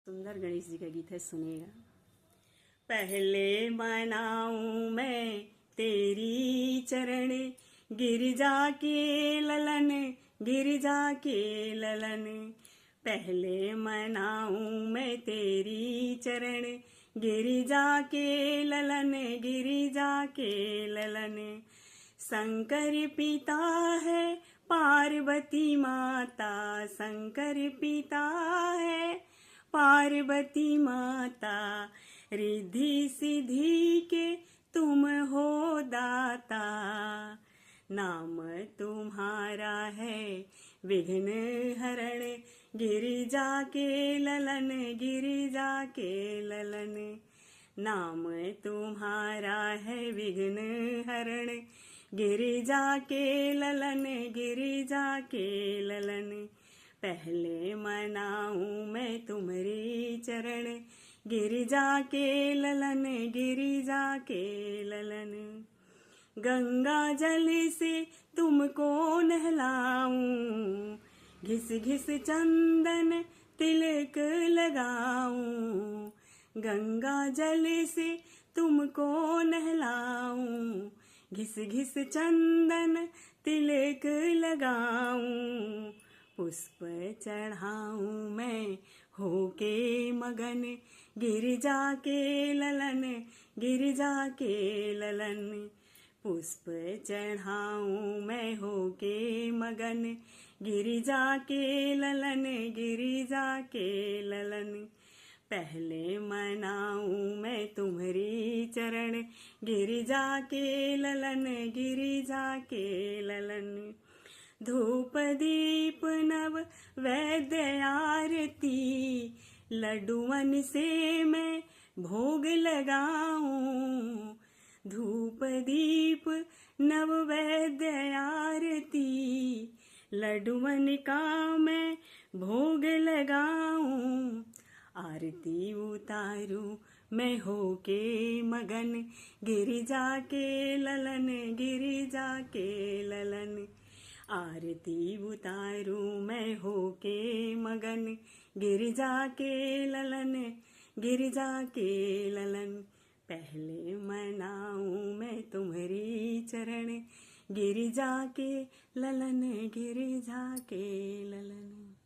सुंदर गणेश जी का गीत है, सुनिएगा। पहले मनाऊं मैं तेरी चरण, गिरिजा के ललन, गिरिजा के ललन। पहले मनाऊं मैं तेरी चरण, गिरिजा के ललन, गिरिजा के ललन। शंकर पिता है पार्वती माता, शंकर पिता है पार्वती माता। रिद्धि सिद्धि के तुम हो दाता, नाम तुम्हारा है विघ्न हरण। गिरिजा के ललन, गिरिजा के ललन। नाम तुम्हारा है विघ्न हरण। गिरिजा के ललन, गिरिजा के ललन। पहले मनाऊं मैं तुम्हारी चरण, गिरिजा के ललन, गिरिजा के ललन। गंगा जल से तुमको नहलाऊं, घिस घिस चंदन तिलक लगाऊं। गंगा जल से तुमको नहलाऊं, घिस घिस चंदन तिलक लगाऊं। पुष्प चढ़ाऊं मैं होके मगन, गिरिजा के ललन, गिरिजा के ललन। पुष्प चढ़ाऊं मैं होके मगन, गिरिजा के ललन, गिरिजा के ललन। पहले मनाऊं मैं तुम्हारी चरण, गिरिजा के ललन, गिरिजा के ललन। धूप दीप नव वैद्य आरती, लड्डुअन से मैं भोग लगाऊं। धूप दीप नव वैद्य आरती, लड्डुअन का मैं भोग लगाऊं। आरती उतारूं मैं होके मगन, गिरिजा के ललन, गिरिजा के ललन। आरती उतारूं मैं होके मगन, गिरिजा के ललन, गिरिजा के ललन। पहले मनाऊं मैं तुम्हारी चरण, गिरिजा के ललन, गिरिजा के ललन।